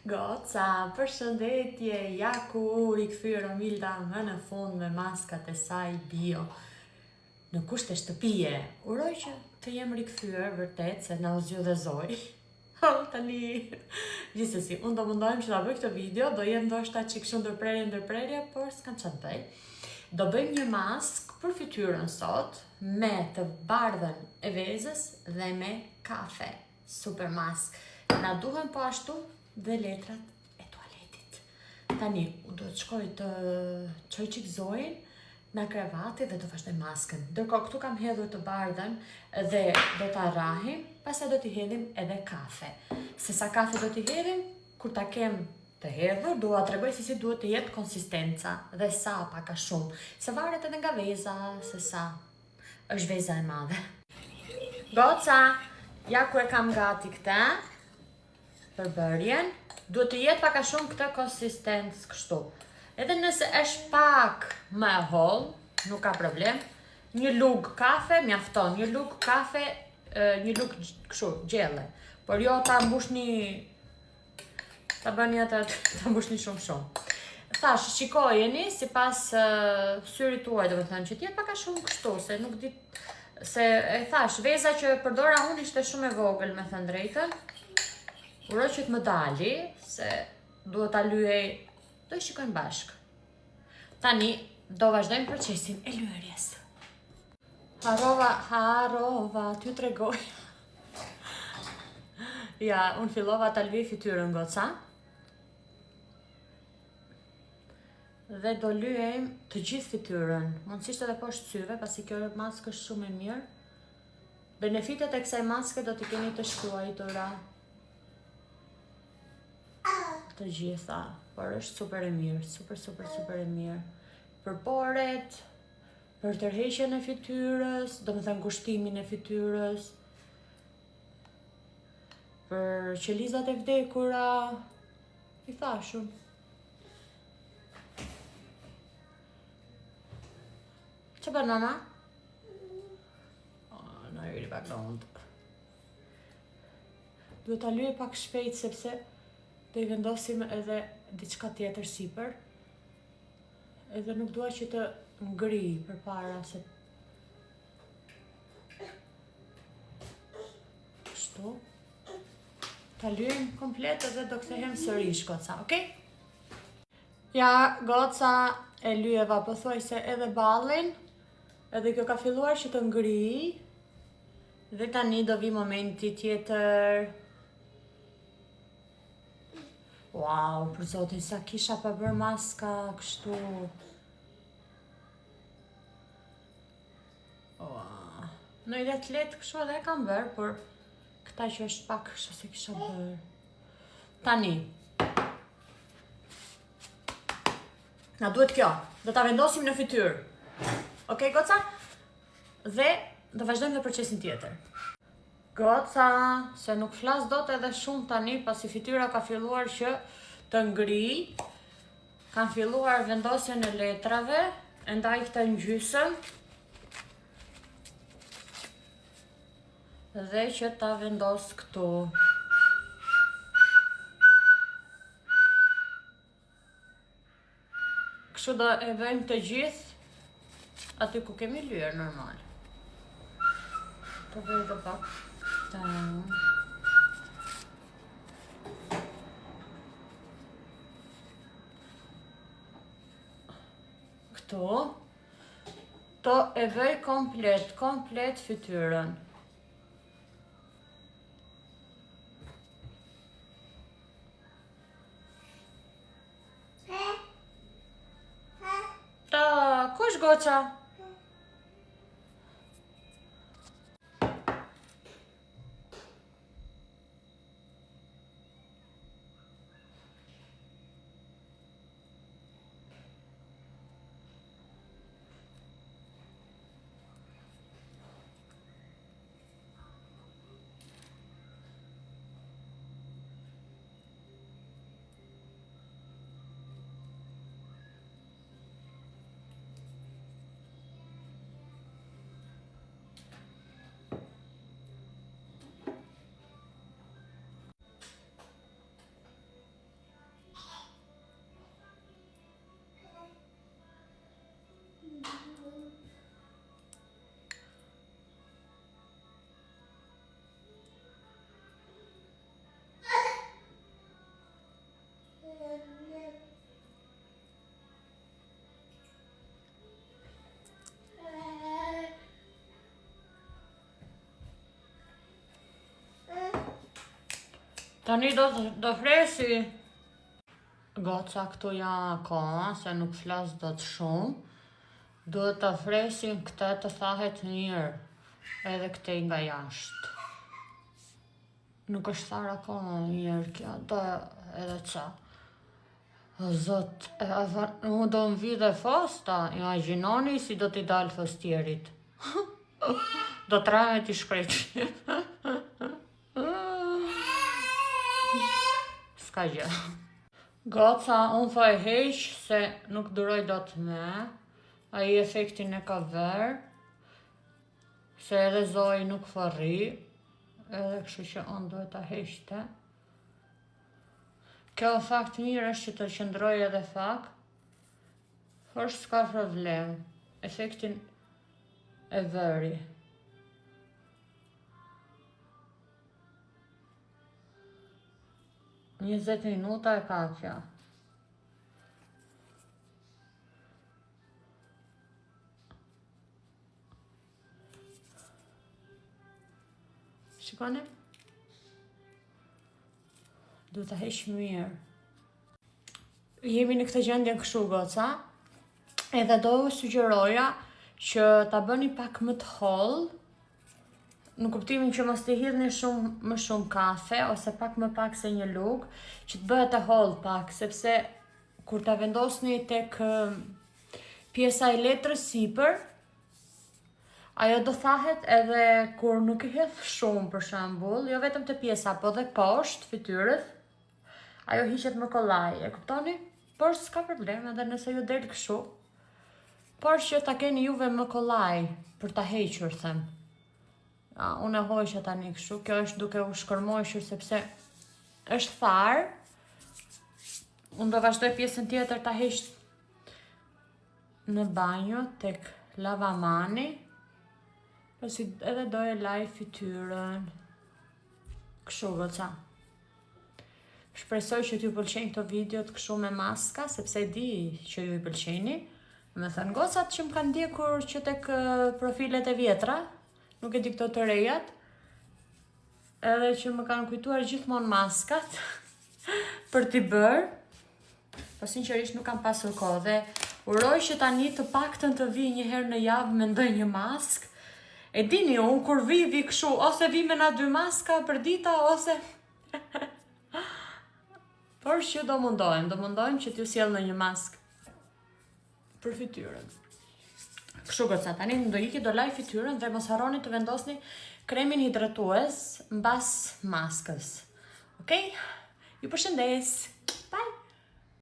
Goca, përshëndetje, ja ku rikthyer Romilda më në fund me maskat e saj bio në kushte shtëpie. Uroj që të jem rikthyer vërtet se na u zgjodhe zoj. Tani, gjithsesi, unë do mundohem që ta bëj këtë video, do jem ndoshta çik kështu ndërprerje, por s'kam çfarë të bëj. Do bëjmë një maskë për fytyrën sot me të bardhën e vezës dhe me kafe. Super maskë. Na duhen po ashtu dhe letrat e tualetit. Tani, unë do të shkoj të çoj çik Zoin në krevati dhe do vazhdoj maskën. Ndërkohë këtu kam hedhur të bardhën dhe do ta rrahim, pastaj do t'i hedhim edhe kafe. Se sa kafe do t'i hedhim, kur ta kem të hedhur, dua t'rregoj se si duhet të jetë konsistenca dhe sa pak a shumë. Se varet edhe nga veza, se sa është veza e madhe. Goca, ja ku e kam gati këtë. Për bërjen, duhet të jetë pak a shumë këtë konsistencë kështu. Edhe nëse është pak më e hollë, nuk ka problem. Një lugë kafe mjafton, një lugë kafe, një lugë kështu gjelle. Por jo ta mbushni, ta bëni atë, ta mbushni shumë. Thash, shikojeni sipas syrit tuaj, domethënë që të jetë pak a shumë kështu, se nuk di se e thash, veza që përdora unë ishte shumë e vogël, me thënë drejtën. Uroj që të më dali, se duhet ta lyej, do i shikojmë bashkë. Tani, do vazhdojmë procesin e lyerjes. Harova, t'ju tregoj. Ja, unë fillova ta lyej fytyrën, goca. Dhe do lyejmë të gjithë fytyrën. Mundësisht edhe poshtë syve, pasi kjo maskë është shumë e mirë. Benefitet e kësaj maske do t'i keni të shkruajtura të gjitha, por është super e mirë, super e mirë. Për poret, për tërheqjen e fytyrës, domethënë ngushtimin e fytyrës, për qelizat e vdekura, i thashun. Që bën mama? Na hyri pak lont. Duhet ta lyej pak shpejt sepse do i vendosim edhe diçka tjetër sipër. Edhe nuk dua që të ngri përpara se kështu. Ta lyejm komplet edhe do kthehem sërish, goca, okay? Ja, goca, e lyeva pothuajse edhe ballin. Edhe kjo ka filluar që të ngri. Dhe tani do vi momenti tjetër. Wow, për zotin, sa kisha pa bërë maska kështu. Në ide të letë kështu edhe e kam bërë, por këta që është pak kështu se kisha bërë. Tani. Na duhet kjo, do ta vendosim në fytyrë. Okej, goca? Dhe do vazhdojmë në procesin tjetër. Goca, se nuk flas dot edhe shumë tani, pasi fytyra ka filluar që të ngri. Kam filluar vendosjen e letrave, e ndaj këtë në gjysëm. Dhe që ta vendos këtu. Kështu do e bëjmë të gjithë aty ku kemi lyer normal. Të bëjmë të pak. Këtu. To e vëj komplet fytyrën. Kush, goca? Tani do fresi. Goca këtu janë akoma, se nuk flas do të shumë. Duhet të fresim këta të thahet mirë, edhe këtej nga jashtë. Nuk është tharë akoma mirë kjo, do edhe qa. O zot, mu do më vide fosta, imaginoni si do t'i dalë fostjerit. Do trajme t'i shkreqi. Ska gjë. Goca, unë fa e heq se nuk duroj do të me. A i efektin e ka verë. Se edhe Zoi nuk farri. Edhe kështu që unë duhet ta heqte. Kjo fakt mirë është që të qëndroj edhe fakt. Por s'ka problem. Efektin e veri. 20 minuta e ka kja. Shikoni? Du të heq mirë. Jemi në këtë gjendje kështu goca. Edhe do sugjeroja që ta bëni pak më të hollë. Në kuptimin që mos të hidhni më shumë kafe, ose pak më pak se një lugë, që të bëhet e hollë pak, sepse kur ta vendosni tek pjesa e letrës sipër, ajo do thahet edhe kur nuk i hedh shumë për shembull, jo vetëm te pjesa, po dhe poshtë fytyrës, ajo hiqet më kollaj, e kuptoni? Por s'ka problem edhe nëse ju del kështu. Por që ta keni juve më kollaj për ta hequr, them. Unë e hoqja tani kështu, kjo është duke u shkërmoshur sepse është tharë. Unë do vazhdoj pjesën tjetër ta heq në banjo tek lavamani. Pasi edhe do e laj fytyrën. Kështu goca. Shpresoj që t'ju pëlqejnë këto videot kështu me maska, sepse di që ju i pëlqejni. Me thënë gocat që më kanë ndjekur që tek profilet e vjetra, nuk e di këto të rejat, edhe që më kanë kujtuar gjithmonë maskat për t'i bërë, po sinqerisht nuk kam pasur kohë dhe uroj që tani të paktën të vi një herë në javë me ndonjë mask. E dini, unë kur vi kështu, ose vi me na 2 maska për dita, ose... Por që do mundohem që t'ju sjell në një mask për fytyrën. Kështu goca, tani do iki, do laj fytyrën dhe mos harroni të vendosni kremin hidratues mbas maskës. Okej? Ju përshëndes!